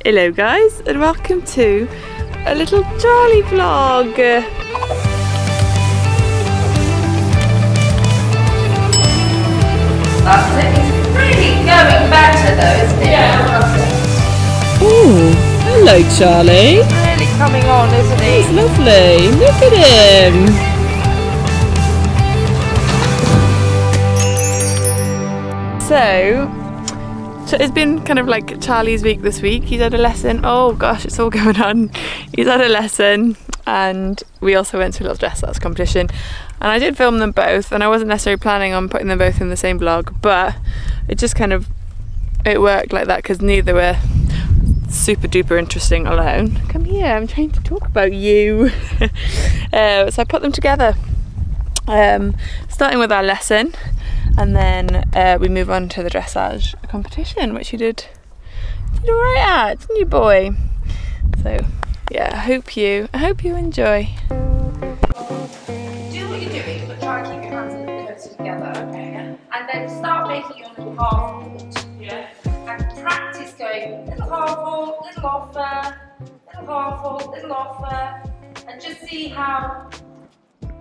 Hello guys and welcome to a little Charlie vlog. That's it. It's really going better though, isn't it? Yeah. Oh, hello Charlie. Really coming on, isn't he? He's lovely. Look at him. So it's been kind of like Charlie's week this week. He's had a lesson. Oh gosh, it's all going on. He's had a lesson and we also went to a little dressage competition, and I did film them both, and I wasn't necessarily planning on putting them both in the same vlog, but it just kind of worked like that because neither were super duper interesting alone. Come here, I'm trying to talk about you. So I put them together, starting with our lesson, and then we move on to the dressage competition, which you did all right at, didn't you, boy? So yeah, I hope you enjoy. Do what you're doing, but try and keep your hands a little closer together, okay? And then start making your little half vault. Yeah. And practice going little half vault, little offer, little half vault, little offer, and just see how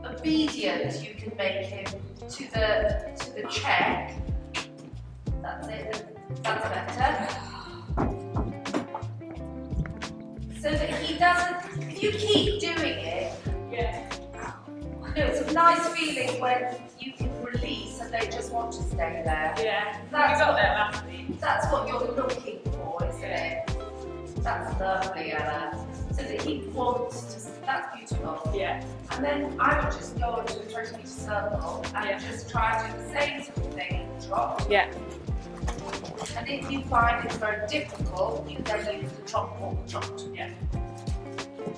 obedient you can make him to the check. That's it. That's better. So that he doesn't. If you keep doing it, yeah. You know, it's a nice feeling when you can release and they just want to stay there. Yeah. That's got there last week. That's what you're looking for, isn't it? That's lovely, Ella. So that he wants to. That's beautiful. Yeah. And then I would just go into a 20-meter circle and just try to do the same sort of thing in the trot. Yeah. And if you find it very difficult, you then use the trot, walk, trot. Yeah.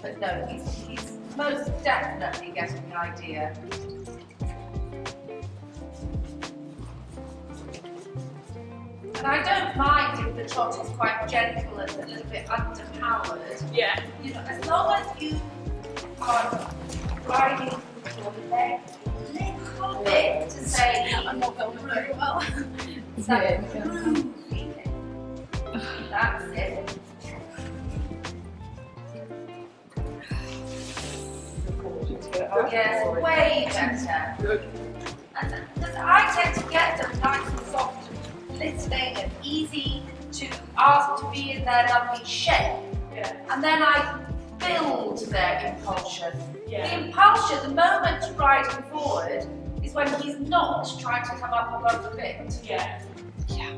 But no, he's most definitely getting the idea. And I don't mind if the trot is quite gentle and a little bit underpowered. Yeah. You know, as long as you are riding your leg a little bit to say, I'm not going very well. So, that's it. Yes, way better. Good. And because I tend to get them nice and soft, listening and easy to ask to be in their lovely shape. Yeah. And then I build their impulsion. Yeah. The impulsion, the moment riding forward, is when he's not trying to come up above the bit. Yeah. Yeah.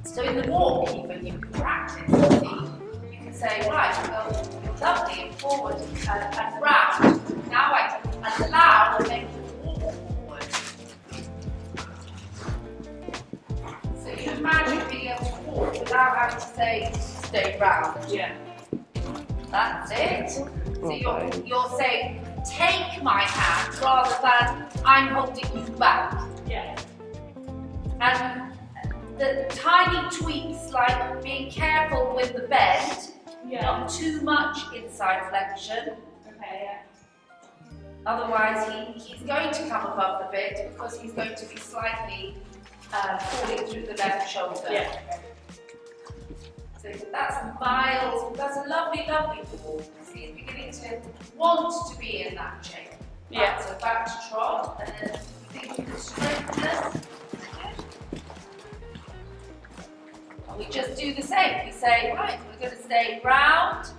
So in the walk even, you can practice. You can say, right, well, you're lovely and forward and round. Now I can allow and make you walk forward. So you imagine being able to walk without having to say, stay round. Yeah. That's it. So you're saying, take my hand rather than I'm holding you back. Yeah. And the tiny tweaks like being careful with the bend, not too much inside flexion. Okay, yeah. Otherwise he's going to come above the bit because he's going to be slightly falling through the left shoulder. Yeah. So that's miles, that's a lovely, lovely walk. See, he's beginning to want to be in that shape. Yeah. Right, so back to trot, and then you think you can straighten this. And we just do the same. We say, right, we're going to stay round,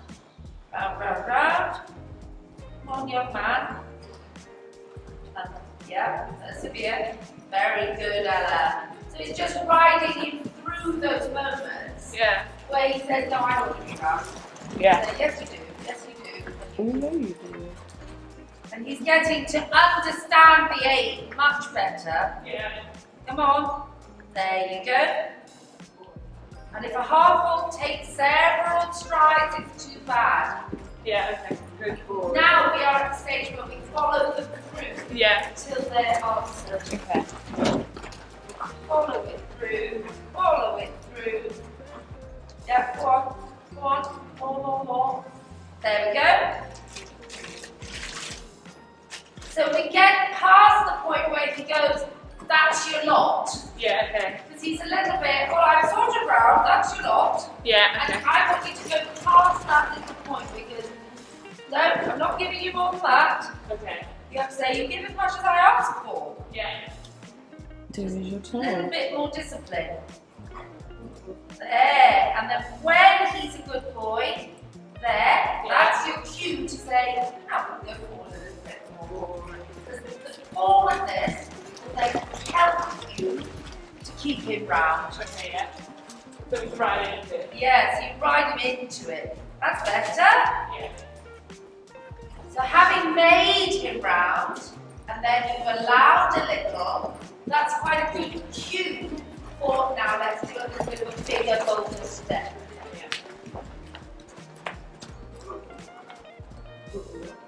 round, round, round. Come on, young man. And, yeah, severe. Very good, Ella. So it's just riding him through those moments. Yeah. Where he says, no, I don't want to be round. Yeah. Say, yes, you do. Yes, you do. Oh, no, you do. And he's getting to understand the aim much better. Yeah. Come on. There you go. And if a half vault takes several strides, it's too bad. Yeah, okay. Good forward. Now we are at the stage where we follow them through until they're answered. Okay. Follow it through. Follow it through. Yeah, go on. Go on. More. There we go. So we get past the point where he goes, that's your lot. Yeah, okay. Because he's a little bit, well, I'm sort of round, that's your lot. Yeah, okay. And I want you to go past that little point because, no, I'm not giving you more than that. Okay. You have to say, you give as much as I ask for. Yeah. Do as you're A told. little bit more discipline. There, and then when he's a good boy, there, that's your cue to say, now we'll go forward a little bit more. Because the forwardness will then help you to keep him round. Okay, yeah. So we ride into it. Yeah, so you ride him into it. That's better. Yeah. So having made him round, and then you've allowed a little, that's quite a good cue for now let's do a little bit of a bigger, bolder step.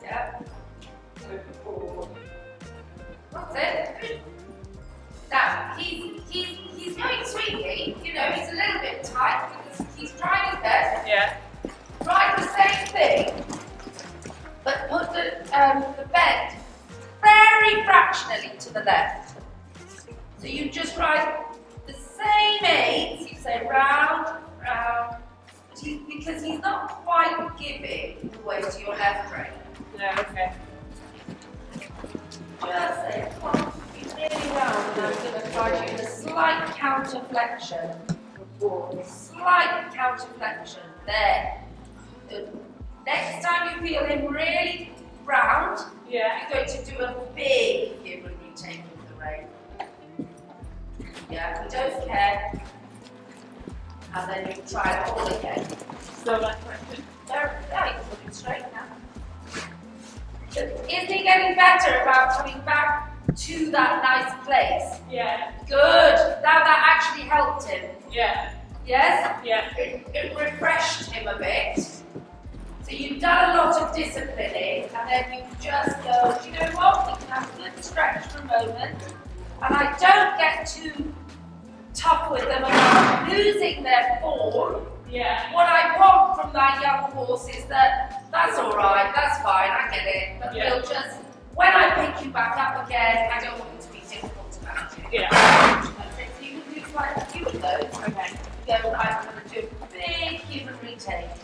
Yeah. That's it. Good. Now, he's going sweetly, you know, he's a little bit tight because he's trying his best. Yeah. Try the same thing, but put the bend very fractionally to the left. So you just ride the same eights, you say round, round, because he's not quite giving the way to your left rein. No, okay. Just say, come on, he's nearly round, and I'm going to try you the slight counterflexion. Slight counterflexion, there. Good. Next time you feel him really round, Yeah. you're going to do a big give and retake with the rein. Yeah, we don't care. And then you try it all again. So that question. There, you can put it straight now. Isn't he getting better about coming back to that nice place? Yeah. Good. Now that actually helped him. Yeah. Yes? Yeah. It refreshed him a bit. So you've done a lot of disciplining, and then you just go, you know what, we can have a good stretch for a moment, and I don't get too tough with them about losing their form. Yeah. What I want from my young horse is that, that's all right, that's fine, I get it, but Yeah. we'll just, when I pick you back up again, I don't want you to be difficult about it. Yeah. That's it. So you can do quite a few of those. Okay. Go, I'm going to do big human retakes.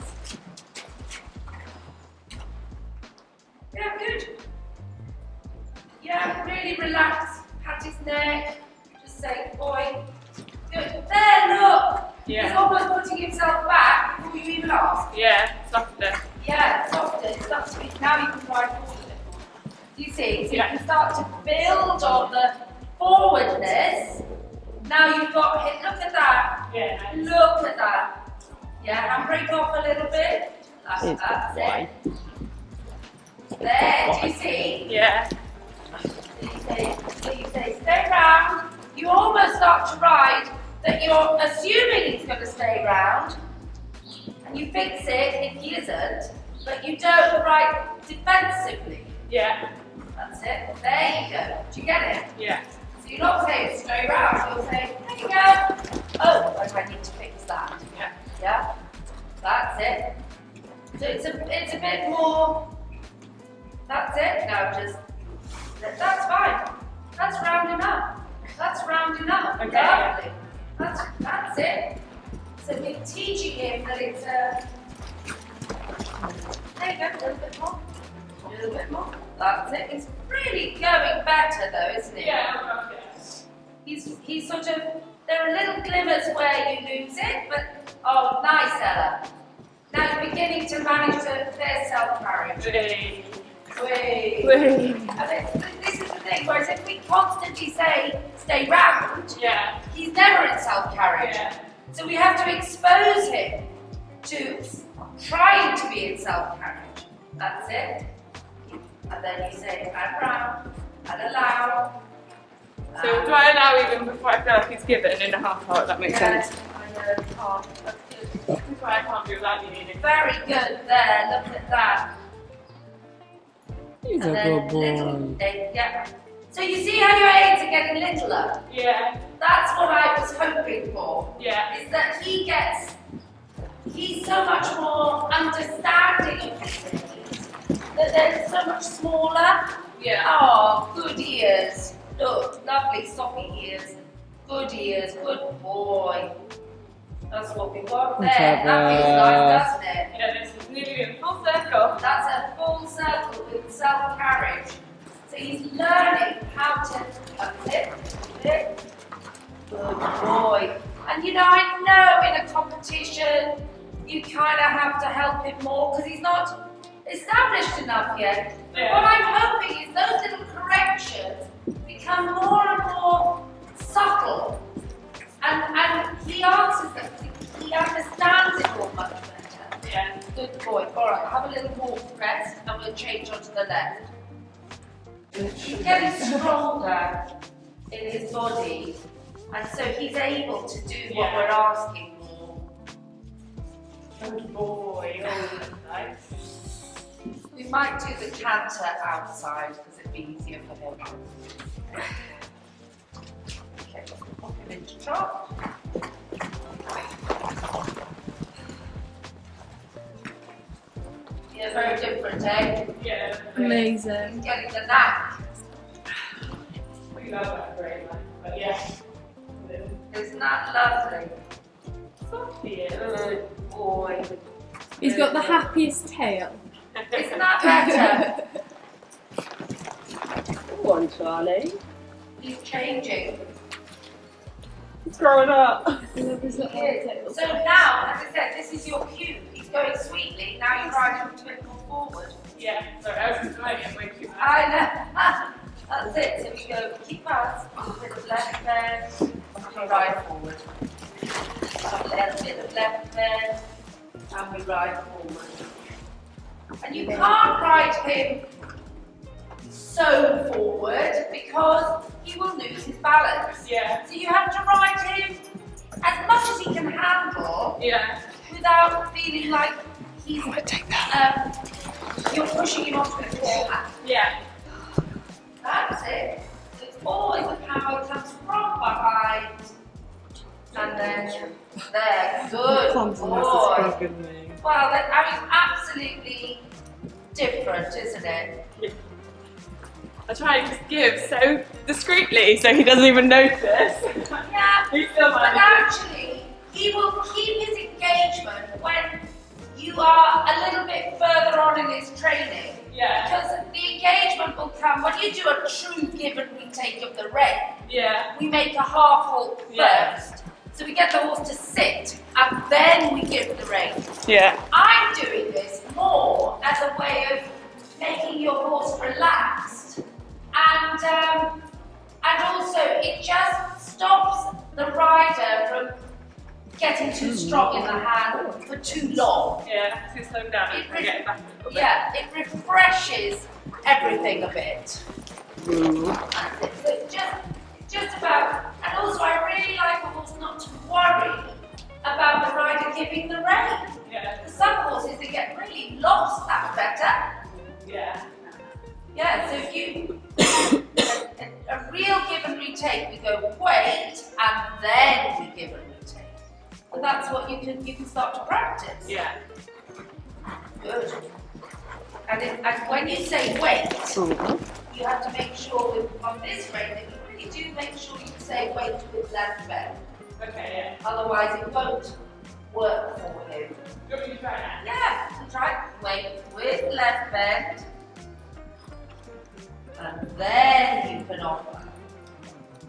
Yeah, good. Yeah, really relax, pat his neck, just say, boy, good. There, look! Yeah. He's almost putting himself back before you even ask. Yeah. Softer. Yeah, softer, that's sweet. Now you can ride forward a little. Do you see? So Yeah. you can start to build on the forwardness. Now you've got him, look at that. Yeah. Nice. Look at that. Yeah, and break off a little bit. That's it. There, do you see? Yeah. So you say, stay round. You almost start to ride that you're assuming he's going to stay round. And you fix it if he isn't, but you don't ride defensively. Yeah. That's it. There you go. Do you get it? Yeah. So you're not saying stay round, you're saying, there you go. Oh, but I need to fix that. Yeah. Yeah? That's it. So it's a bit more. That's it. Now just, that's fine. That's rounding up. That's rounding up. Okay. Lovely. That's it. So we're teaching him that it's there you go, a little bit more. A little bit more. That's it. It's really going better though, isn't it? Yeah. Okay. He's sort of, there are little glimmers where you lose it, but oh, nice, Ella. Now you're beginning to manage their self-carriage. Hey. Wait. Hey. And this is the thing, whereas if we constantly say, stay round, Yeah. he's never in self-carriage. Yeah. So we have to expose him to trying to be in self-carriage. That's it. And then you say, and round, and allow. So do I allow even before I feel like he's given in a half heart? That makes sense. I know, it's hard. That's good. That's why I can't do without you needing. Very good there, look at that. He's And a then good little, boy. yeah. So you see how your aids are getting littler? Yeah. That's what I was hoping for. Yeah. Is that he's so much more understanding of his things. That they're so much smaller. Yeah. Oh, good ears. Look, lovely soppy ears. Good ears, good boy. That's what we want there. That feels nice, doesn't it? Yeah, this is nearly in full circle. That's a full circle with self-carriage. So he's learning how to flip. Good boy. And you know, I know in a competition, you kind of have to help him more because he's not established enough yet. Yeah. What I'm hoping is those little corrections become more and more subtle. And he answers them. He understands it all much better. Yeah. Good boy. All right, have a little walk rest and we'll change onto the left. He's getting stronger in his body, and so he's able to do what we're asking for. Good boy. Oh, that's nice. We might do the canter outside because it'd be easier for him. Okay, pop him into trot. Yeah, very different, eh? Yeah. Amazing. He's getting the knack. We love that very much, but yeah. Isn't that lovely? Sophie. Good boy. He's got the happiest tail. Isn't that better? Go on, Charlie. He's changing. He's growing up. I love his little Yes. tail. So now, as I said, this is your cue. He's going sweetly. Now you're riding a bit more forward. Yeah, sorry, I was just going it way too much. I know. That's it. So we go keep us a bit of left bend and we ride forward. A little bit of left bend and we ride forward. And you can't ride him so forward because he will lose his balance. Yeah. So you have to ride him as much as he can handle Yeah. without feeling like he's Take that. you're pushing him off the forehand. Yeah. That's it. It's always the power comes from behind. And then there. Good boy. Well, I mean, absolutely different, isn't it? I try and just give so discreetly so he doesn't even notice. Yeah. He still But manages. actually, he will keep his engagement when you are a little bit further on in his training. Yeah. Because the engagement will come when you do a true give and retake of the rein. Yeah. We make a half halt Yeah. first. So we get the horse to sit and then we give the rein. Yeah. I'm doing this more as a way of making your horse relaxed. And also it just stops the rider from getting too strong in the hand for too long. Yeah. To slow down and get it back a little bit. Yeah, it refreshes everything a bit. That's it. So it's just about, and also I really like a horse not to worry about the rider giving the rein. Yeah. For some horses they get really lost, that's better. Yeah. Yeah, so if you, a real give and retake, we go wait, and then we give and retake. And that's what you can start to practice. Yeah. Good. And when you say wait, you have to make sure with, on this rein that you really do make sure you say wait with left bend. Okay, yeah. Otherwise it won't work for him. Do you want me to try that? Yeah, so try wait with left bend. And then you can offer.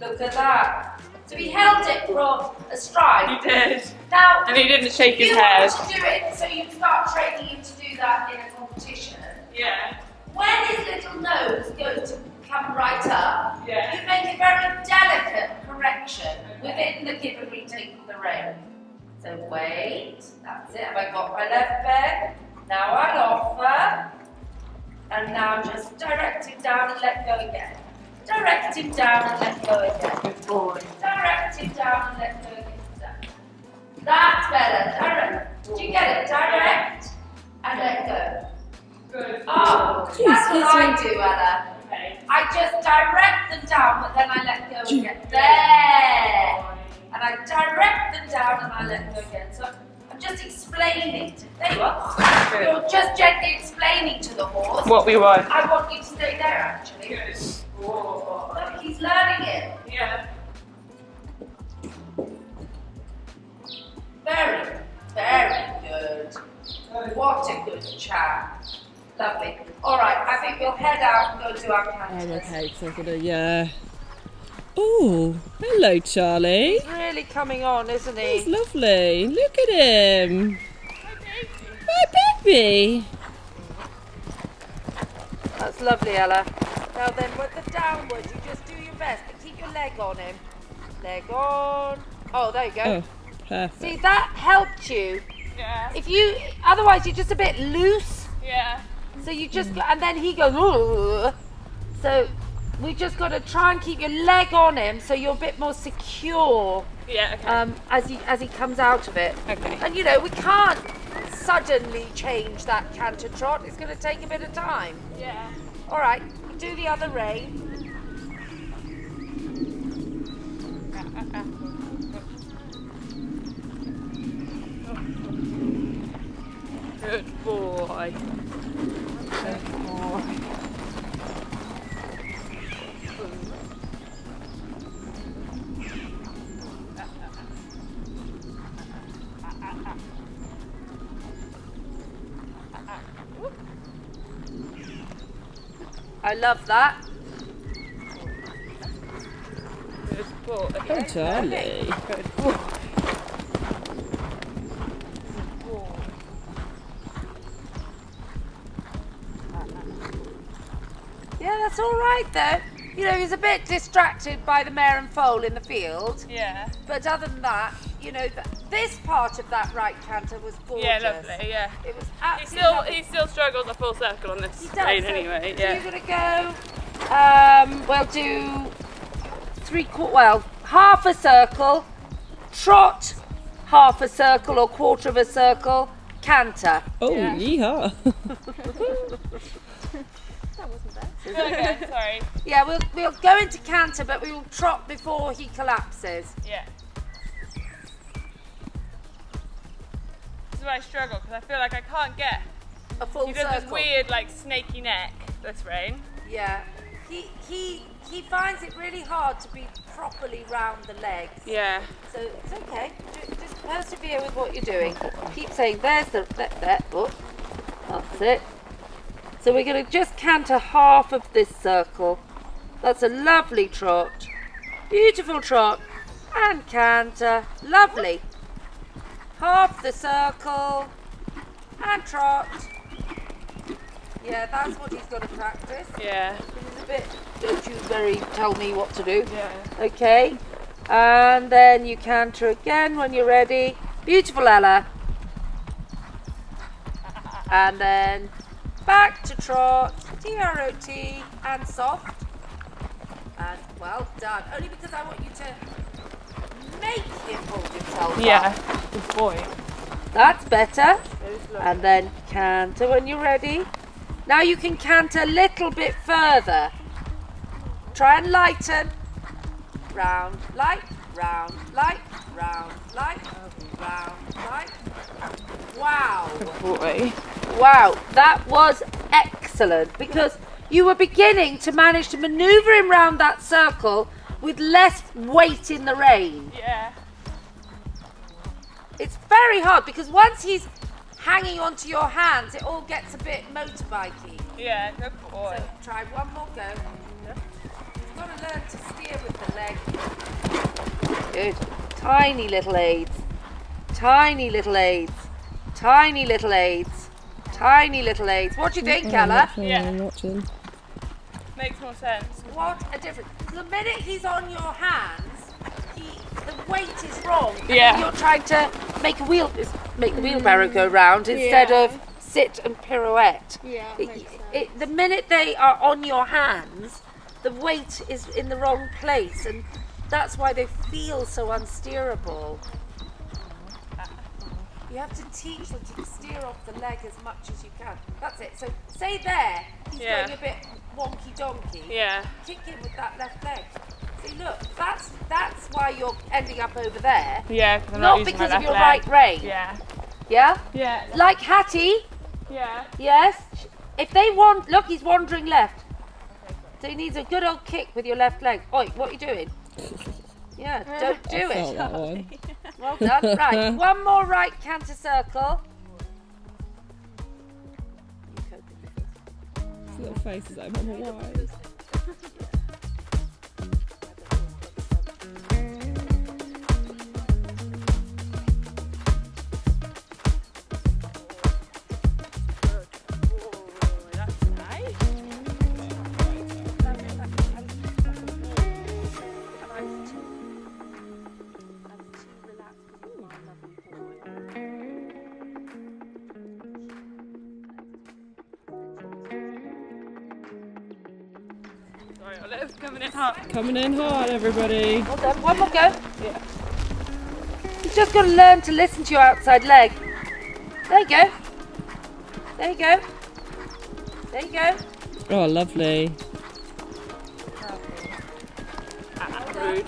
Look at that. So he held it for a stride. He did. Now, And he didn't shake his you head. want to do it so you start training him to do that in a competition. Yeah. When his little nose goes to come right up, Yeah. you make a very delicate correction within the give and retake of the rein. So wait, that's it. Have I got my left bend? Now I'll offer. And now just direct him down and let go again. Direct him down and let go again. Good boy. Direct him down and let go again. That's better. Direct. Do you get it? Direct and let go. Good. Oh, that's what I do, Ella. Okay. I just direct them down, but then I let go again. There. And I direct them down and I let go again. So I'm just explaining to, there you are. You're just gently explaining to the horse. What we want. I want you to stay there actually. Good. Look, he's learning it. Yeah. Very, very good. What a good chap. Lovely. All right, I think we'll head out and go do our canters. Okay, so I've got to, yeah. Oh, hello, Charlie. He's really coming on, isn't He's he? lovely. Look at him. My baby. That's lovely, Ella. Now then, with the downwards, you just do your best, but keep your leg on him. Leg on. Oh, there you go. Oh, perfect. See, that helped you. Yeah. If you, otherwise you're just a bit loose. Yeah. So you just, and then he goes, "Ugh." So we just got to try and keep your leg on him so you're a bit more secure Yeah, okay. as he comes out of it. Okay. And you know, we can't suddenly change that canter trot. It's going to take a bit of time. Yeah. All right, do the other rein. Good boy. Good boy. I love that. Good boy. Oh, Charlie. Good boy. Yeah, that's all right though. You know, he's a bit distracted by the mare and foal in the field. Yeah. But other than that, you know, this part of that right canter was gorgeous. Yeah, lovely, yeah. It was absolutely lovely. He still struggles a full circle on this He does, train so- anyway, so yeah. you're gonna go, we'll do half a circle, trot, half a circle or quarter of a circle, canter. Oh, Yeah. yeehaw. Okay, sorry. Yeah, we'll go into canter, but we will trot before he collapses. Yeah. This is where I struggle because I feel like I can't get. A full He does circle. this weird like snaky neck this rain. Yeah. He finds it really hard to be properly round the legs. Yeah. So it's okay. Just persevere with what you're doing. Keep saying, there's the, there. Oh, that's it. So we're going to just canter half of this circle. That's a lovely trot. Beautiful trot. And canter. Lovely. Half the circle. And trot. Yeah, that's what he's got to practice. Yeah. He's a bit, don't you very tell me what to do. Yeah. Okay. And then you canter again when you're ready. Beautiful, Ella. And then back to trot, T-R-O-T, and soft. And well done. Only because I want you to make him hold himself Yeah. up. Good boy. That's better. And then canter when you're ready. Now you can canter a little bit further. Try and lighten. Round, light, round, light, round, light, round, light. Wow. Good boy. Wow, that was excellent because you were beginning to manage to manoeuvre him round that circle with less weight in the rein. Yeah. It's very hard because once he's hanging onto your hands, it all gets a bit motorbikey. Yeah. Good boy. So try one more go. You've got to learn to steer with the leg. Good. Tiny little aids. Tiny little aids. Tiny little aids. Tiny little aids. What do you think, Ella? Yeah. I'm watching. Makes more sense. What a difference. The minute he's on your hands, the weight is wrong. And Yeah. then you're trying to make a wheelbarrow go round instead of sit and pirouette. Yeah, The minute they are on your hands, the weight is in the wrong place, and that's why they feel so unsteerable. You have to teach them to steer off the leg as much as you can. That's it. So say there, he's Yeah. going a bit wonky donkey. Yeah. Kick him with that left leg. See, look, that's why you're ending up over there. Yeah. 'Cause I'm Not using my because of left your leg. right rein. Yeah. Yeah? Yeah. Like Hattie, Yeah. yes? If they want, look, he's wandering left. So he needs a good old kick with your left leg. Oi, what are you doing? Yeah, don't do I felt it. that one. Well done. Right, one more right canter circle. Little faces like Mama Wise. Coming in hard, everybody. Well done. One more go. Yeah. You've just got to learn to listen to your outside leg. There you go. There you go. There you go. Oh, lovely. Rude.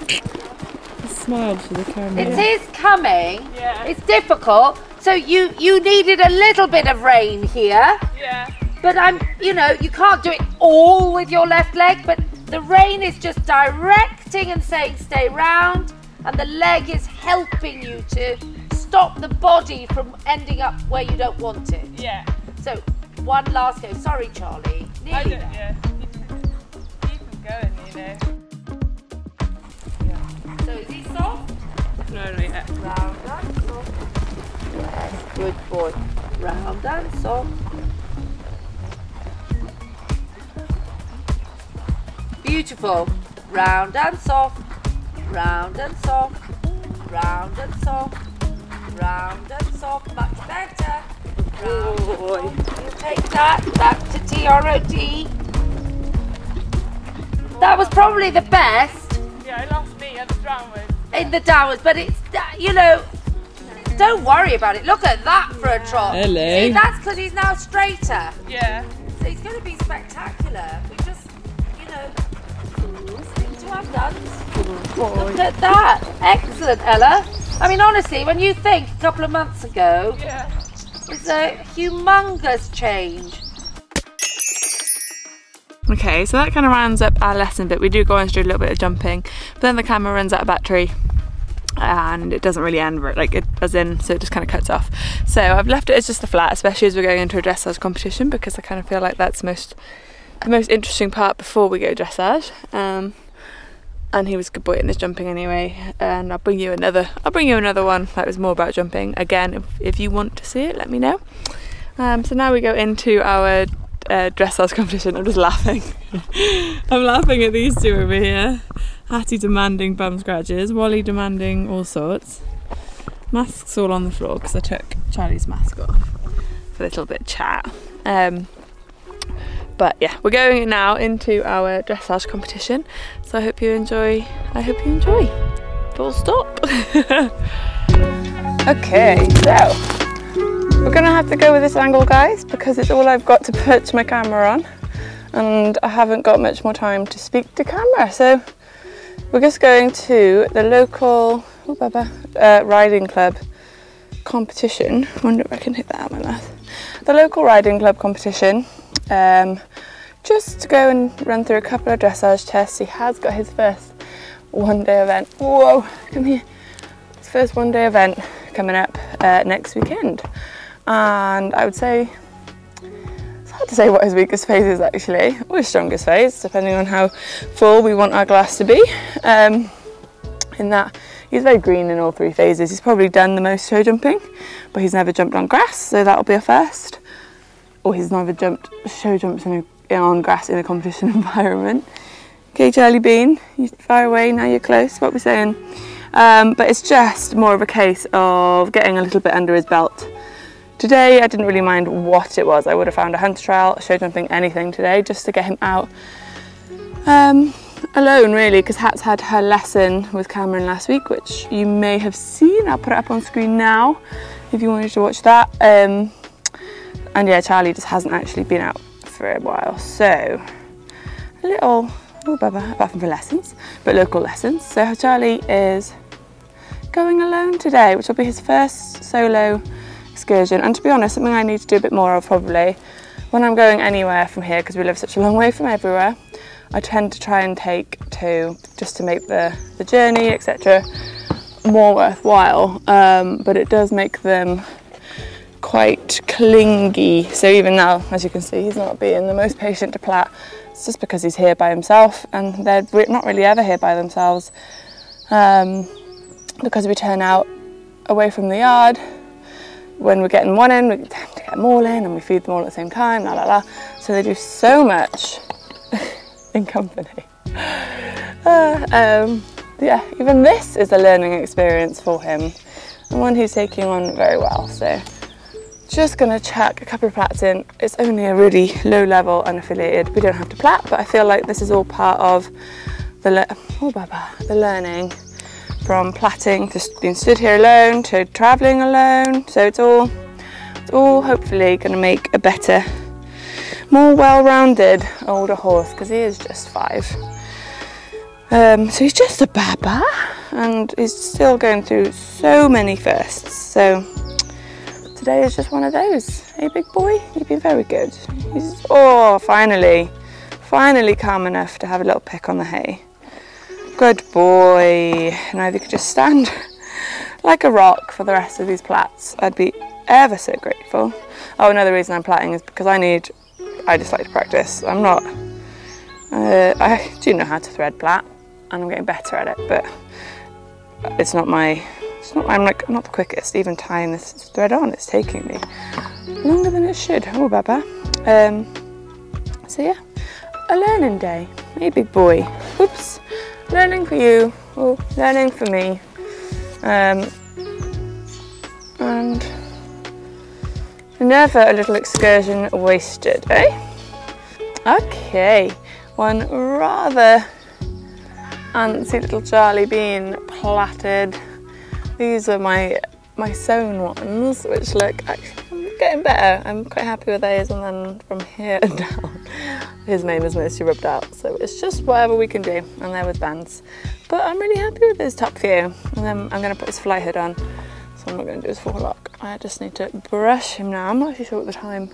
He smiled for the camera. It is coming. Yeah. It's difficult. So you needed a little bit of rain here. Yeah. But you can't do it all with your left leg, but the rein is just directing and saying stay round, and the leg is helping you to stop the body from ending up where you don't want it. Yeah. So one last go. Sorry, Charlie. Nearly there. Yeah. Keep him going, Yeah. So is he soft? No, not yet. Round and soft. Yes, good boy. Round and soft. Beautiful. Round and soft. Round and soft. Round and soft. Round and soft. Much better. Round and soft. You take that back to TROT. That was probably the best. Yeah, I lost me at the downwards. In the downwards, but it's, don't worry about it. Look at that for a trot. Hello. See, that's because he's now straighter. Yeah. So he's going to be spectacular. We just, stick to our guns. Look at that. Excellent, Ella. I mean, honestly, when you think a couple of months ago, Yeah. it's a humongous change. Okay, so that kind of rounds up our lesson bit. We do go on to do a little bit of jumping, but then the camera runs out of battery and it doesn't really end, so it just kind of cuts off. So I've left it as just the flat, especially as we're going into a dressage competition, because I kind of feel like that's the most interesting part before we go dressage. And he was a good boy in his jumping anyway, and I'll bring you another one that was more about jumping. Again, if you want to see it, let me know. So now we go into our dressage competition. I'm just laughing. I'm laughing at these two over here. Hattie demanding bum scratches, Wally demanding all sorts. Masks all on the floor because I took Charlie's mask off for a little bit of chat. But yeah, we're going now into our dressage competition. So I hope you enjoy. Full stop. Okay, so we're gonna have to go with this angle, guys, because it's all I've got to put my camera on, and I haven't got much more time to speak to camera. So we're just going to the local riding club competition. I wonder if I can hit that out of my mouth. The local riding club competition. Just to go and run through a couple of dressage tests. He has got his first one-day event. Whoa, come here. His first one-day event coming up next weekend. And I would say, it's hard to say what his weakest phase is actually, or his strongest phase, depending on how full we want our glass to be. In that, he's very green in all three phases. He's probably done the most show jumping, but he's never jumped on grass, so that'll be a first. Or he's never show jumps on grass in a competition environment. Okay, Charlie Bean, you're far away, now you're close, what we're saying. But it's just more of a case of getting a little bit under his belt. Today, I didn't really mind what it was. I would have found a hunter trial, show jumping, anything today, just to get him out alone, really, because Hat's had her lesson with Cameron last week, which you may have seen. I'll put it up on screen now if you wanted to watch that. And yeah, Charlie just hasn't actually been out for a while, so a little, apart from for lessons, but local lessons. So Charlie is going alone today, which will be his first solo excursion, and to be honest, something I need to do a bit more of probably when I'm going anywhere from here, because we live such a long way from everywhere. I tend to try and take two just to make the journey, etc., more worthwhile, but it does make them quite clingy. So even now, as you can see, he's not being the most patient to plait. It's just because he's here by himself, and they're not really ever here by themselves, because we turn out away from the yard. When we're getting one in, we have to get them all in, and we feed them all at the same time, la la la. So they do so much in company. Yeah, even this is a learning experience for him, and one he's taking on very well. So just gonna chuck a couple of plaits in. It's only a really low level unaffiliated. We don't have to plait, but I feel like this is all part of the learning, from plaiting to being stood here alone to travelling alone. So it's all hopefully going to make a better, more well-rounded older horse, because he is just 5. So he's just a baba, and he's still going through so many firsts. So today is just one of those. Hey, big boy, you've been very good. He's finally calm enough to have a little pick on the hay. Good boy. Now if you could just stand like a rock for the rest of these plaits, I'd be ever so grateful. Oh, another reason I'm plaiting is because I just like to practice. I do know how to thread plait, and I'm getting better at it, but I'm like not the quickest. Even tying this thread on, it's taking me longer than it should. Oh, Baba. So yeah, a learning day. Hey, big boy. Whoops. Learning for you, learning for me, and never a little excursion wasted, eh? Okay, one rather antsy little Charlie bean plaited. These are my sewn ones, which look actually getting better. I'm quite happy with those, and then from here down, his mane is mostly rubbed out, so it's just whatever we can do, and there with bands. But I'm really happy with this top view, and then I'm going to put his fly hood on, so I'm not going to do his forelock. I just need to brush him now. I'm not actually sure what the time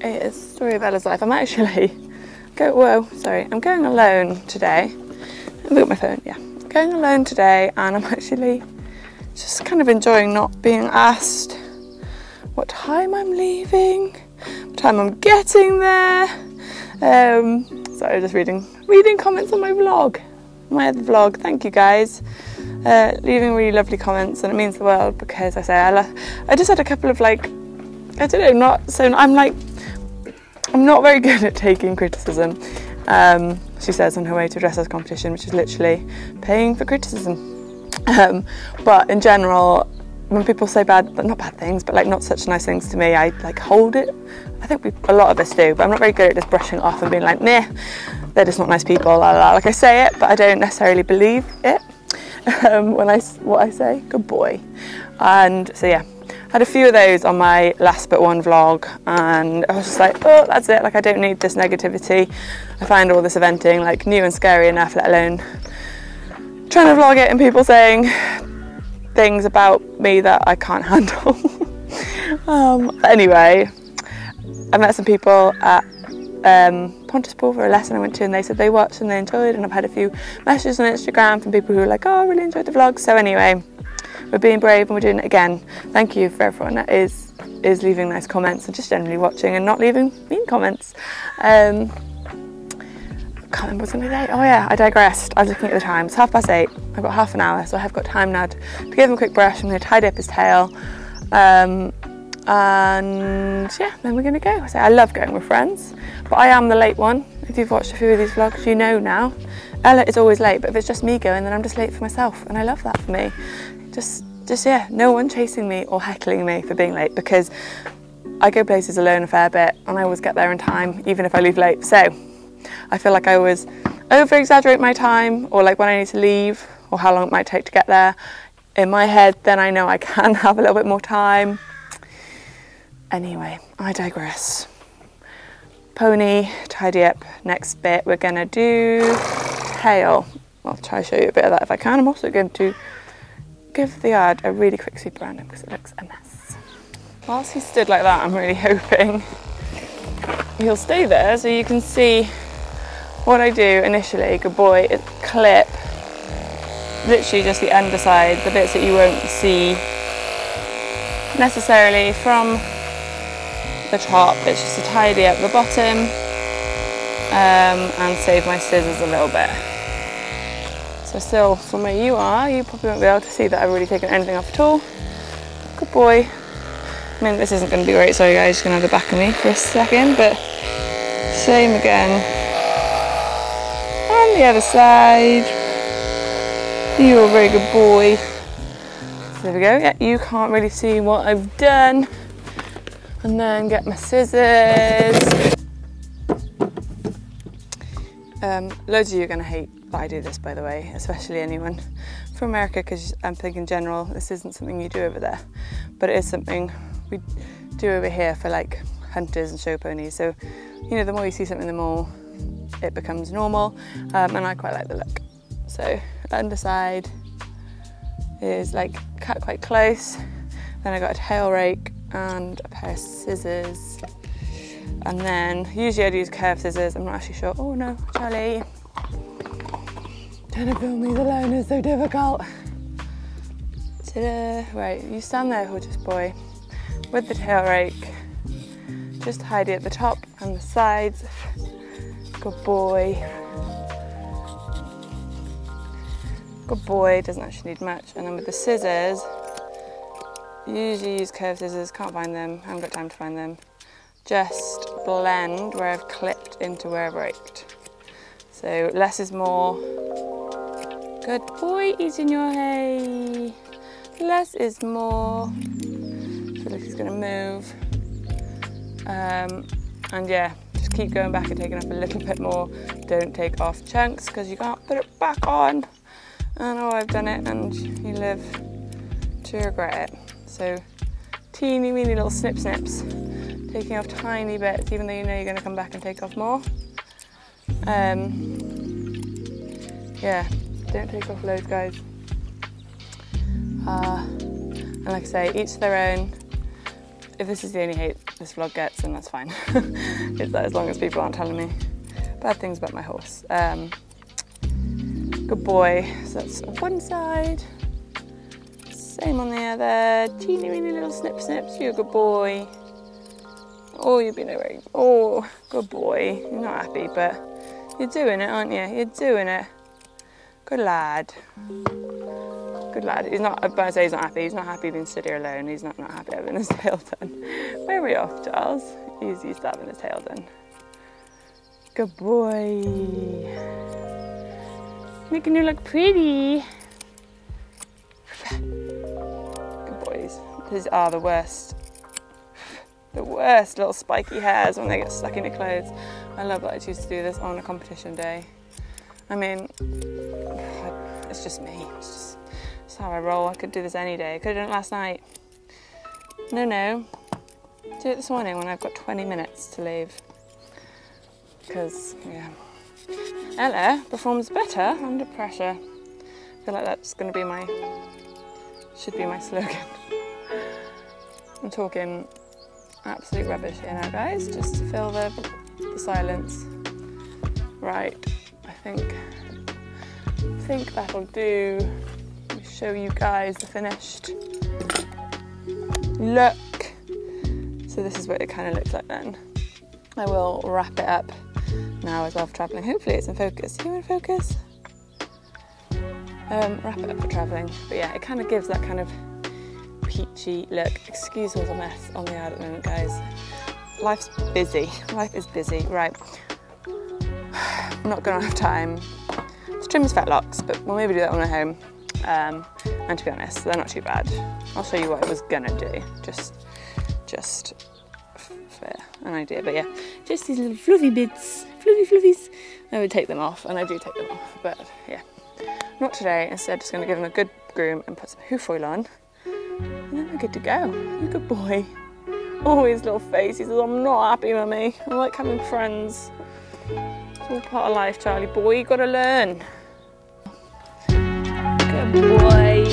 it is. Story of Ella's life. I'm going alone today. I've got my phone, yeah. I'm going alone today, and I'm actually just kind of enjoying not being asked what time I'm leaving, what time I'm getting there. Sorry, just reading comments on my vlog, my other vlog. Thank you guys, leaving really lovely comments, and it means the world, because I just had a couple of I'm not very good at taking criticism. She says on her way to a dressage competition, which is literally paying for criticism. But in general, when people say not bad things, but not such nice things to me, I hold it. I think a lot of us do, but I'm not very good at just brushing it off and being like, nah, they're just not nice people, la, la, la. Like, I say it, but I don't necessarily believe it what I say. Good boy. And so yeah, I had a few of those on my last but one vlog, and I was just like, oh, that's it. I don't need this negativity. I find all this eventing new and scary enough, let alone trying to vlog it and people saying things about me that I can't handle. Anyway, I met some people at Pontypool for a lesson I went to, and they said they watched and they enjoyed, and I've had a few messages on Instagram from people who were like, oh, I really enjoyed the vlog. So anyway, we're being brave and we're doing it again. Thank you for everyone that is leaving nice comments and just generally watching and not leaving mean comments. Can't remember what I was going to say. Oh yeah, I digressed. I was looking at the time. It's 8:30. I've got half an hour, so I have got time now to give him a quick brush. I'm going to tidy up his tail, and yeah, then we're going to go. So I love going with friends, but I am the late one. If you've watched a few of these vlogs, you know now. Ella is always late, but if it's just me going, then I'm just late for myself, and I love that for me. Just yeah, no one chasing me or heckling me for being late, because I go places alone a fair bit, and I always get there in time, even if I leave late. So I feel like I always over-exaggerate my time, or when I need to leave, or how long it might take to get there. In my head, then I know I can have a little bit more time. Anyway, I digress. Pony, tidy up. Next bit, we're gonna do tail. I'll try to show you a bit of that if I can. I'm also going to give the yard a really quick sweep around him because it looks a mess. Whilst he's stood like that, I'm really hoping he'll stay there so you can see what I do initially. Good boy. Clip literally just the underside, the bits that you won't see necessarily from the top. It's just to tidy up the bottom and save my scissors a little bit. So still, from where you are, you probably won't be able to see that I've really taken anything off at all. Good boy. I mean, this isn't going to be great, sorry guys, you're going to have the back of me for a second, but same again. And the other side. You're a very good boy. So there we go. Yeah, you can't really see what I've done. And then get my scissors. Loads of you are going to hate that I do this, by the way, especially anyone from America, because I'm thinking in general, this isn't something you do over there, but it is something we do over here for like hunters and show ponies. So, you know, the more you see something, the more it becomes normal, and I quite like the look. So underside is like cut quite close. Then I got a tail rake and a pair of scissors. And then usually I'd use curved scissors. I'm not actually sure. Oh no, Charlie. Trying to film these alone is so difficult. Ta-da. Right, you stand there, gorgeous boy, with the tail rake. Just tidy at the top and the sides. Good boy. Good boy, doesn't actually need much. And then with the scissors, usually use curved scissors, can't find them, haven't got time to find them. Just blend where I've clipped into where I've raked. So less is more. Good boy, eating your hay. Less is more. I feel like he's gonna move. And yeah, just keep going back and taking off a little bit more. Don't take off chunks because you can't put it back on. And oh, I've done it, and you live to regret it. So teeny weeny little snips, taking off tiny bits, even though you know you're going to come back and take off more. Yeah, don't take off loads, guys. And like I say, each their own. If this is the only hate this vlog gets, then that's fine. It's that, as long as people aren't telling me bad things about my horse. Good boy. So that's one side. Same on the other. Teeny weeny little snips. You're a good boy. Oh, you've been away. Oh, good boy. You're not happy, but you're doing it, aren't you? You're doing it. Good lad. Good lad. He's not, when I say he's not happy, he's not happy being stood here alone. He's not happy having his tail done. Where are we off, Charles? He's used to having his tail done. Good boy. Making you look pretty. Good boys. These are the worst. The worst little spiky hairs when they get stuck in your clothes. I love that I choose to do this on a competition day. I mean, it's just me. It's how I roll. I could do this any day. I could have done it last night. No. Do it this morning when I've got 20 minutes to leave. Because, yeah. Ella performs better under pressure. I feel like that's going to be should be my slogan. I'm talking absolute rubbish here now, guys, just to fill the silence. Right, I think that'll do. Let me show you guys the finished look. So this is what it kind of looks like then. I will wrap it up now as well for travelling. Hopefully it's in focus. Are you in focus? Wrap it up for travelling. But yeah, it kind of gives that kind of peachy look. Excuse all the mess on the yard at the moment, guys. Life's busy. Life is busy. Right. I'm not going to have time to trim his fetlocks, but we'll maybe do that when we're home. And to be honest, they're not too bad. I'll show you what I was going to do. Just for an idea. But yeah, just these little fluffy bits. Fluffies. I would take them off, and I do take them off. But yeah, not today. Instead, just going to give them a good groom and put some hoof oil on. And then we're good to go. You're a good boy. Oh, his little face. He says, I'm not happy, mummy. I like having friends. It's all part of life, Charlie boy. You gotta learn. Good boy.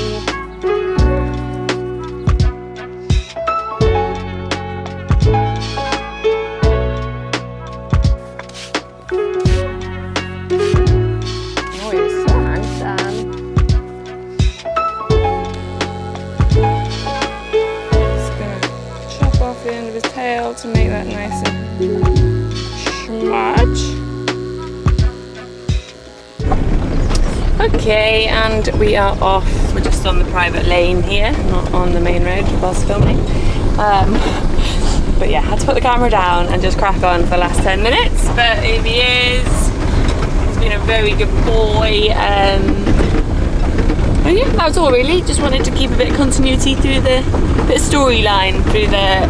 Oh, you're so handsome. the end of his tail to make that nice and smudge. Okay, and we are off. We're just on the private lane here, not on the main road whilst filming. But yeah, had to put the camera down and just crack on for the last 10 minutes. But here he is. He's been a very good boy. Oh yeah, that was all really. Just wanted to keep a bit of continuity through the storyline through the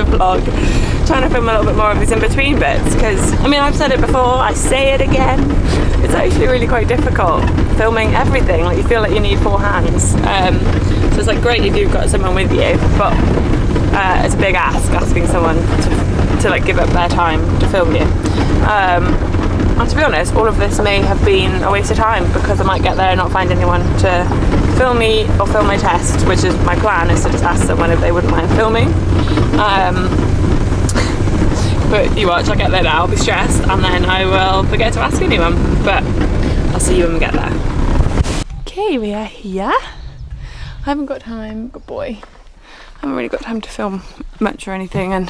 vlog. Trying to film a little bit more of these in between bits because I mean I've said it before, I say it again. It's actually really quite difficult filming everything. Like you feel like you need 4 hands. So it's like great if you've got someone with you, but it's a big ask asking someone to like give up their time to film you. And to be honest, all of this may have been a waste of time because I might get there and not find anyone to film me or film my test, which is my plan, is to just ask someone if they wouldn't mind filming. But you watch, I'll get there now, I'll be stressed, and then I will forget to ask anyone. But I'll see you when we get there. Okay, we are here. I haven't got time, good boy. I haven't really got time to film much or anything, and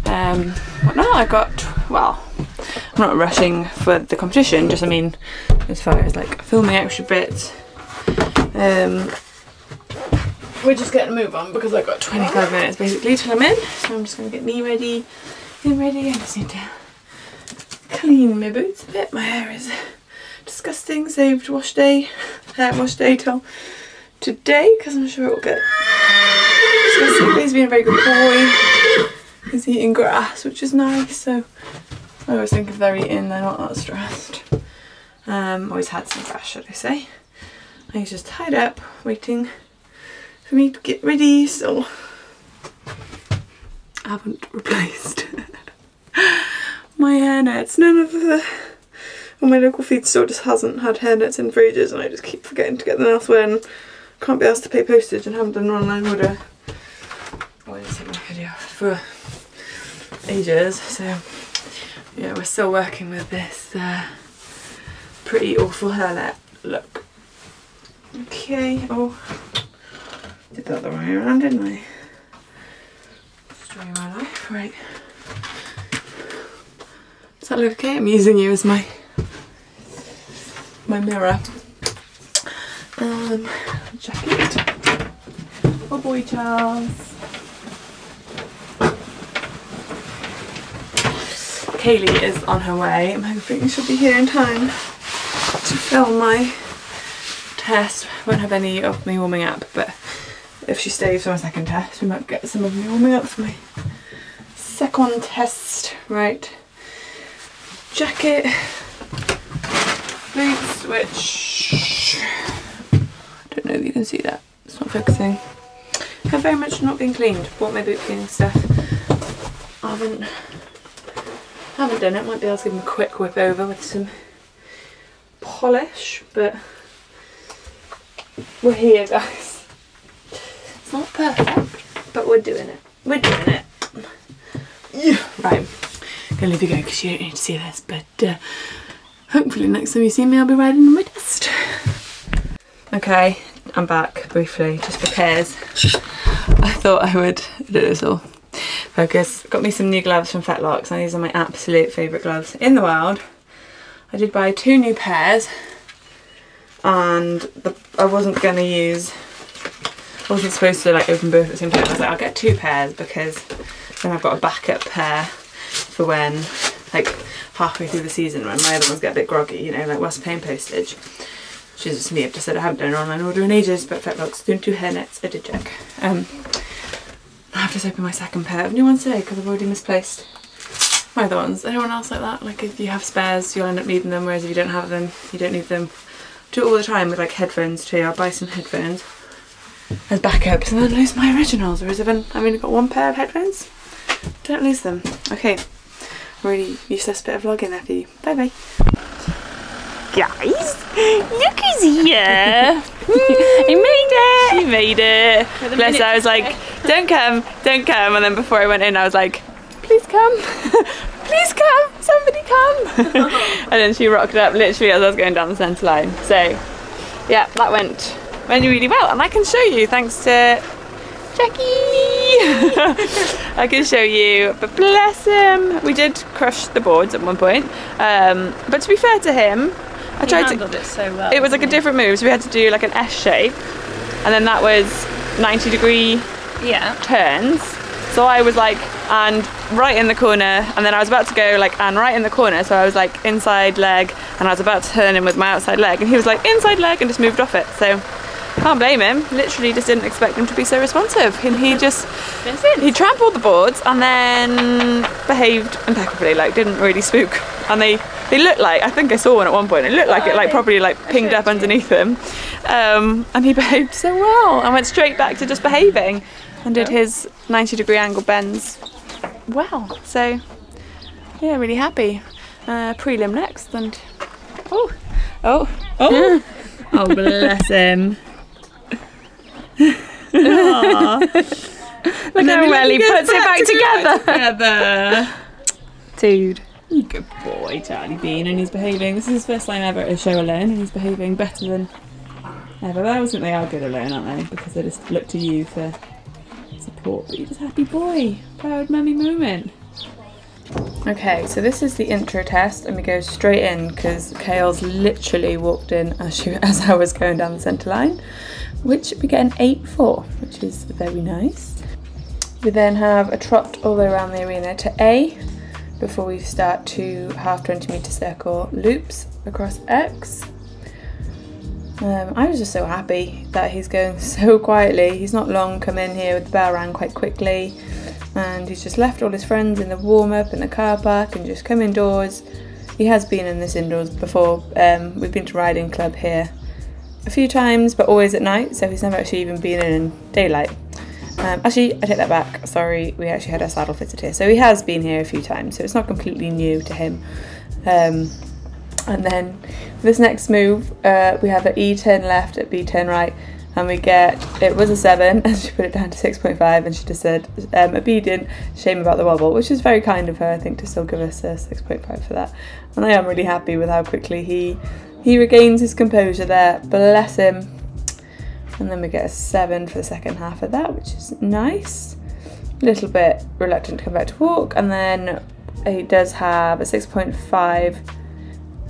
no, I got, well, I'm not rushing for the competition, just I mean as far as like filming extra bits. We're just getting a move on because I've got 25 minutes basically till I'm in, so I'm just going to get me ready. I just need to clean my boots a bit. My hair is disgusting. Saved wash day, hair wash day till today because I'm sure it will get disgusting. He's been a very good boy. He's eating grass, which is nice. So I always think if they're eating, they're not that stressed. Always had some grass, should I say. And he's just tied up, waiting for me to get ready. So I haven't replaced my hairnets. None of the, well, my local feed store just hasn't had hairnets in for ages, and I just keep forgetting to get them elsewhere and can't be asked to pay postage and haven't done an online order. Oh, I didn't see my video for ages, so yeah, we're still working with this pretty awful hairnet look. Okay, oh, did that the right way around, didn't I? Story of my life, right. Does that look okay? I'm using you as my mirror. Jacket. Oh boy, Charles. Kaylee is on her way. I'm hoping she'll be here in time to film my test. Won't have any of me warming up, but if she stays for my second test, we might get some of me warming up for my second test. Right. Jacket, boots, which I don't know if you can see that. It's not focusing. Have very much not been cleaned. Bought my boot cleaning stuff. I haven't done it. Might be able to give them a quick whip over with some polish, but we're here, guys. It's not perfect, but we're doing it. We're doing it. Yeah. Right. Gonna leave you go because you don't need to see this, but hopefully next time you see me I'll be riding on my test. Okay, I'm back briefly, just for pairs. I thought I would do this all. Focus. Got me some new gloves from Fetlocks, and these are my absolute favourite gloves in the world. I did buy 2 new pairs, and I wasn't supposed to like open both at the same time. I was like, I'll get 2 pairs because then I've got a backup pair for when, like, halfway through the season when my other ones get a bit groggy, you know, like whilst paying postage. Which is just me, I've just said I haven't done an online order in ages, but Fetlocks don't do hairnets, I did check. I have to open my second pair of new ones today because I've already misplaced my other ones. Anyone else like that? Like if you have spares, you'll end up needing them, whereas if you don't have them, you don't need them. I do it all the time with like headphones too. I'll buy some headphones as backups and then lose my originals, whereas if I've only got 1 pair of headphones, don't lose them. Okay, really useless bit of vlogging there for you. Bye bye. Guys, look who's here. You made it. You made it. Bless her, I was like, don't come, and then before I went in I was like, please come, please come, somebody come. And then she rocked up literally as I was going down the centre line. So yeah, that went really well, and I can show you thanks to Jackie! I can show you, but bless him. We did crush the boards at one point, but to be fair to him, I tried to handled it so well. It was like a different move, so we had to do like an S shape, and then that was 90-degree turns. So I was like, and right in the corner, and then I was about to go like, and right in the corner, so I was like inside leg, and I was about to turn him with my outside leg, and he was like inside leg and just moved off it. So can't blame him. Literally just didn't expect him to be so responsive, and he just he trampled the boards and then behaved impeccably, like didn't really spook. And they looked like, I think I saw one at one point, it looked like it like probably like pinged up underneath him, and he behaved so well and went straight back to just behaving and did his 90-degree angle bends well. So yeah, really happy. Prelim next, and oh bless him. Look how well he puts it back together. Dude. Good boy, Charlie Bean, and he's behaving. This is his first time ever at a show alone, and he's behaving better than ever. But I always think they are good alone, aren't they? Because they just look to you for support. But he's a happy boy. Proud mummy moment. Okay, so this is the intro test, and we go straight in because Kale's literally walked in as I was going down the centre line, which we get an 8 for, which is very nice. We then have a trot all the way around the arena to A before we start 2 half 20-metre circle loops across X. I was just so happy that he's going so quietly. He's not long come in here, with the bell rang quite quickly, and he's just left all his friends in the warm-up in the car park and just come indoors. He has been in this indoors before. We've been to riding club here a few times, but always at night, so he's never actually even been in daylight. Actually, I take that back, sorry, we actually had our saddle fitted here, so he has been here a few times, so it's not completely new to him. And then this next move, we have an E turn left at B turn right, and we get, it was a 7, and she put it down to 6.5, and she just said, obedient, shame about the wobble, which is very kind of her, I think, to still give us a 6.5 for that. And I am really happy with how quickly he regains his composure there, bless him. And then we get a 7 for the second half of that, which is nice. A little bit reluctant to come back to walk, and then he does have a 6.5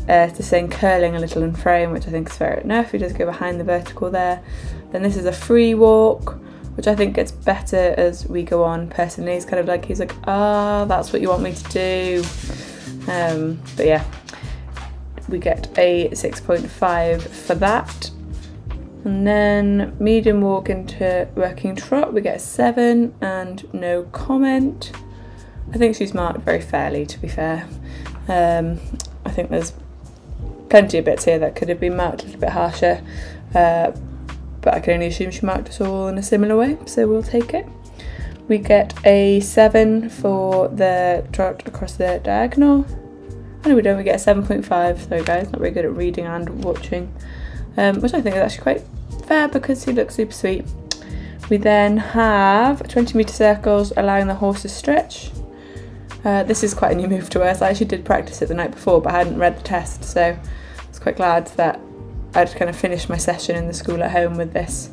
to saying curling a little in frame, which I think is fair enough. He does go behind the vertical there. Then this is a free walk, which I think gets better as we go on personally. He's kind of like, he's like, ah, that's what you want me to do. But yeah, we get a 6.5 for that. And then medium walk into working trot, we get a 7 and no comment. I think she's marked very fairly, to be fair. I think there's plenty of bits here that could have been marked a little bit harsher, but I can only assume she marked us all in a similar way, so we'll take it. We get a 7 for the trot across the diagonal. Oh no, we don't, we get a 7.5, sorry guys, not very good at reading and watching. Which I think is actually quite fair because he looks super sweet. We then have 20-metre circles allowing the horse to stretch. This is quite a new move to us. I actually did practice it the night before, but I hadn't read the test, so I was quite glad that I'd kind of finished my session in the school at home with this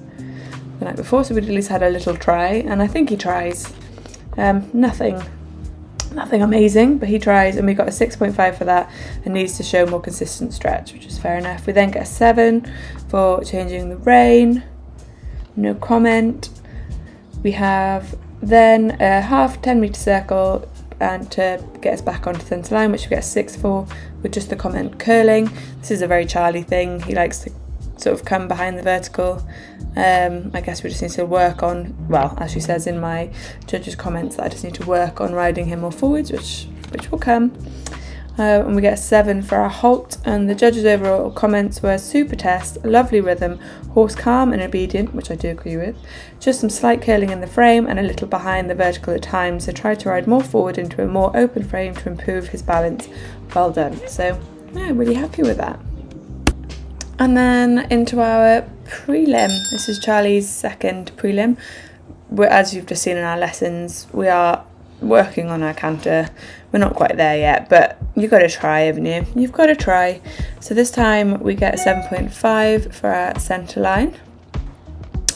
the night before, so we'd at least had a little try, and I think he tries. Nothing amazing, but he tries, and we got a 6.5 for that, and needs to show more consistent stretch, which is fair enough. We then get a 7 for changing the rein, no comment. We have then a half 10-metre circle and to get us back onto the centre line, which we get a 6 for, with just the comment curling. This is a very Charlie thing. He likes to sort of come behind the vertical. I guess we just need to work on, well, as she says in my judge's comments, that I just need to work on riding him more forwards, which will come. And we get a 7 for our halt, and the judge's overall comments were super test, lovely rhythm, horse calm and obedient, which I do agree with, just some slight curling in the frame and a little behind the vertical at times, so try to ride more forward into a more open frame to improve his balance. Well done. So yeah, really happy with that. And then into our prelim. This is Charlie's second prelim. As you've just seen in our lessons, we are working on our canter. We're not quite there yet, but you've got to try, haven't you? You've got to try. So this time we get a 7.5 for our centre line.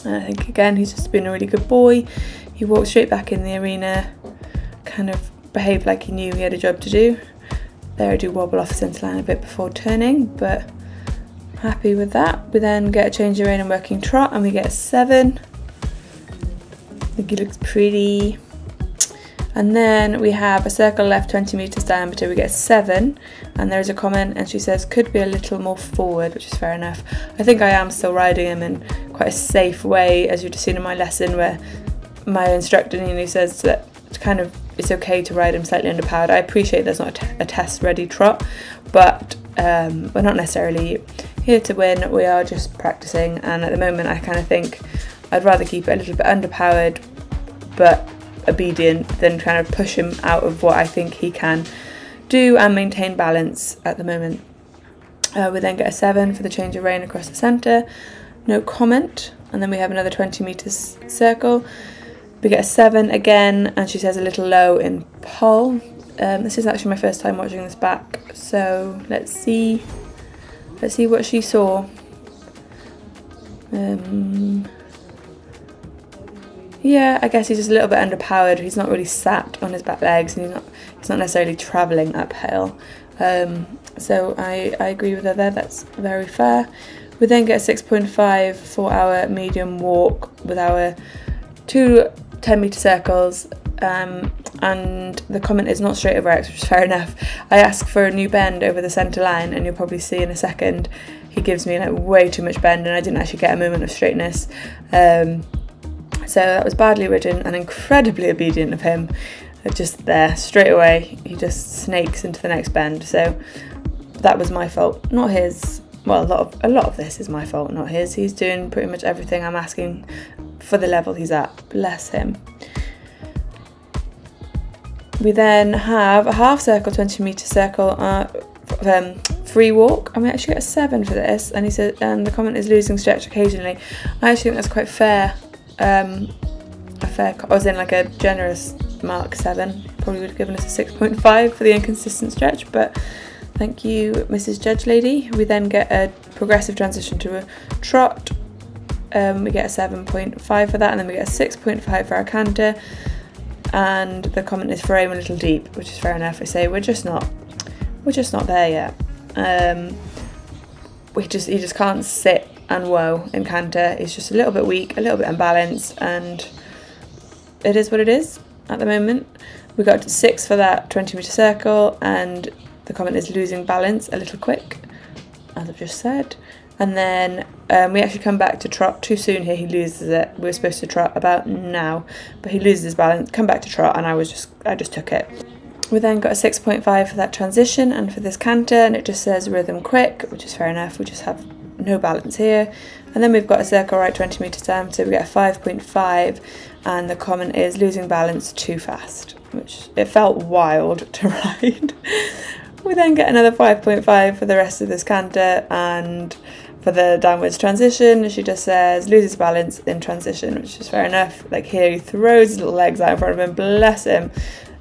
And I think again he's just been a really good boy. He walked straight back in the arena, kind of behaved like he knew he had a job to do. There I do wobble off the centre line a bit before turning, but happy with that. We then get a change of rein and working trot and we get a 7. I think he looks pretty. And then we have a circle left 20 metres diameter, we get a 7, and there's a comment and she says could be a little more forward, which is fair enough. I think I am still riding him in quite a safe way, as you've just seen in my lesson where my instructor Nini says that kind of it's okay to ride him slightly underpowered. I appreciate there's not a test ready trot, but we're not necessarily here to win, we are just practicing, and at the moment I kind of think I'd rather keep it a little bit underpowered but obedient than kind of push him out of what I think he can do and maintain balance at the moment. We then get a 7 for the change of rein across the centre, no comment, and then we have another 20 metres circle. We get a 7 again, and she says a little low in pole. This is actually my first time watching this back, so let's see what she saw. Yeah, I guess he's just a little bit underpowered. He's not really sat on his back legs, and he's not necessarily travelling uphill. So I agree with her there, that's very fair. We then get a 6.5 for our medium walk with our 2 10-metre circles, and the comment is not straight over X, which is fair enough. I ask for a new bend over the centre line, and you'll probably see in a second he gives me like way too much bend, and I didn't actually get a moment of straightness. So that was badly ridden and incredibly obedient of him. Just there, straight away, he just snakes into the next bend. So that was my fault, not his. Well, a lot of this is my fault, not his. He's doing pretty much everything I'm asking for the level he's at. Bless him. We then have a half circle, 20-metre circle, free walk, and we actually get a 7 for this. And he said, and the comment is losing stretch occasionally. I actually think that's quite fair. I was in like a generous mark 7. Probably would have given us a 6.5 for the inconsistent stretch, but thank you, Mrs. Judge Lady. We then get a progressive transition to a trot. We get a 7.5 for that, and then we get a 6.5 for our canter. And the comment is frame a little deep, which is fair enough. I say we're just not there yet. He just can't sit and whoa in canter. He's just a little bit weak, a little bit unbalanced, and it is what it is at the moment. We got to 6 for that 20-metre circle, and the comment is losing balance a little quick, as I've just said. And then we actually come back to trot too soon here. He loses it. We were supposed to trot about now, but he loses his balance, come back to trot, and I just took it. We then got a 6.5 for that transition and for this canter, and it just says rhythm quick, which is fair enough. We just have no balance here. And then we've got a circle right 20 metres down, so we get a 5.5, and the comment is losing balance too fast, which it felt wild to ride. We then get another 5.5 for the rest of this canter, and for the downwards transition she just says loses balance in transition, which is fair enough. Like here he throws his little legs out in front of him, bless him,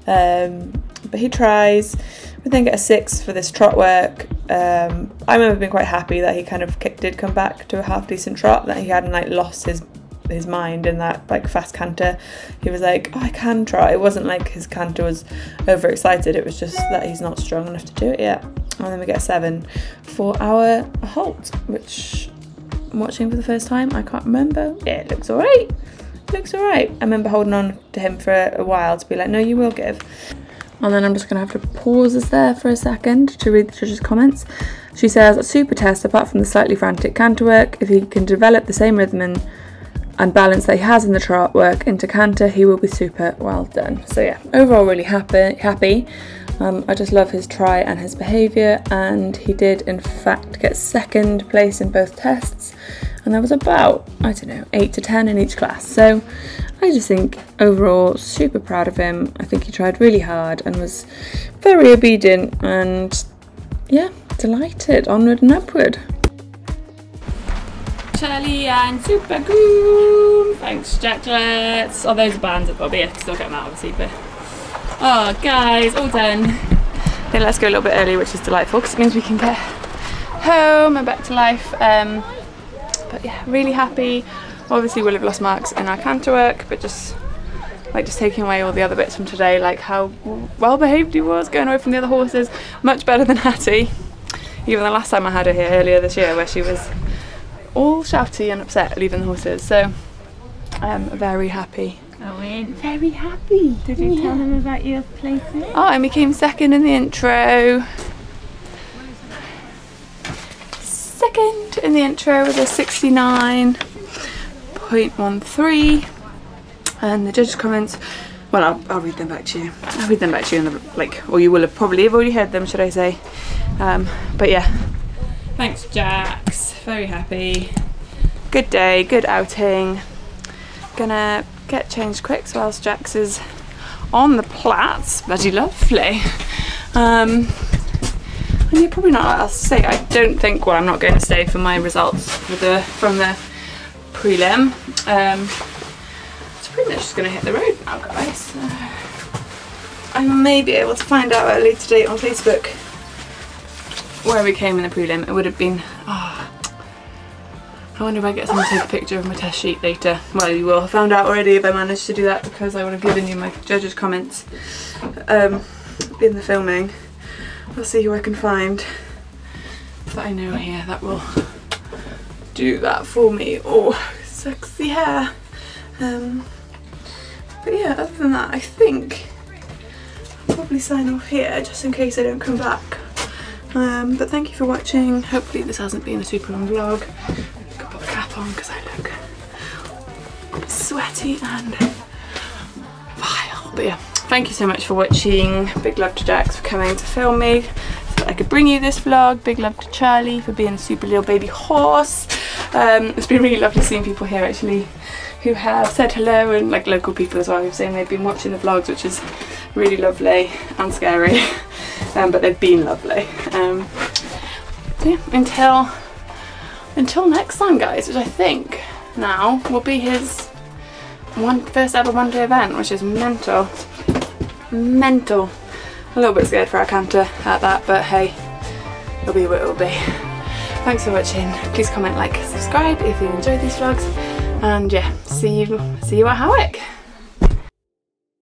but he tries. We then get a 6 for this trot work. I remember being quite happy that he kind of did come back to a half decent trot, that he hadn't like lost his mind in that like fast canter. He was like, oh, I can trot. It wasn't like his canter was overexcited, it was just that he's not strong enough to do it yet. And then we get a 7 for our halt, which I'm watching for the first time. I can't remember. Yeah, it looks alright. Looks alright. I remember holding on to him for a while to be like, no, you will give. And then I'm just going to have to pause us there for a second to read the judge's comments. She says, a super test apart from the slightly frantic canter work. If he can develop the same rhythm and balance that he has in the trot work into canter, he will be super. Well done. So yeah, overall really happy. I just love his try and his behaviour, and he did in fact get second place in both tests, and there was about, I don't know, 8 to 10 in each class. So I just think overall super proud of him. I think he tried really hard and was very obedient, and yeah, delighted, onward and upward. Charlie and Super Goom, thanks chocolates. Oh, those are bands at Bobby, I can still get them out obviously, but oh guys, all done. Then let's go a little bit early, which is delightful because it means we can get home and back to life. But yeah, really happy. Obviously we'll have lost marks in our canter work, but just taking away all the other bits from today, like how well behaved he was, going away from the other horses, much better than Hattie. Even the last time I had her here earlier this year, where she was all shouty and upset leaving the horses. So I'm very happy. Owen, Very happy. did you tell them about your placing? Oh, and we came second in the intro. Second in the intro with a 69.13. And the judges' comments, well, I'll read them back to you. I'll read them back to you in the, or you will have probably already heard them, should I say. But yeah. Thanks, Jax. Very happy. Good day, good outing. Gonna get changed quick whilst Jax is on the plats. Bloody lovely. And you're probably not what else to say. I don't think, well, I'm not going to stay for my results from the prelim. Pretty much just going to hit the road now, guys. I may be able to find out at a later date on Facebook where we came in the prelim. It would have been, I wonder if I get someone to take a picture of my test sheet later. Well, you will have found out already if I managed to do that, because I would have given you my judges' comments in the filming. I'll see who I can find that I know here that will do that for me. Oh, sexy hair. But yeah, other than that, I think I'll probably sign off here just in case I don't come back. But thank you for watching. Hopefully this hasn't been a super long vlog. I can put a cap on because I look sweaty and vile. But yeah, thank you so much for watching. Big love to Jax for coming to film me so that I could bring you this vlog. Big love to Charlie for being a super little baby horse. It's been really lovely seeing people here actually who have said hello, and like local people as well who've saying they've been watching the vlogs, which is really lovely and scary, but they've been lovely. So yeah, until next time, guys, which I think now will be his first ever one-day event, which is mental. A little bit scared for our canter at that, but hey, it'll be what it'll be. Thanks for watching. Please comment, like, subscribe if you enjoyed these vlogs. And yeah, see you at Howick.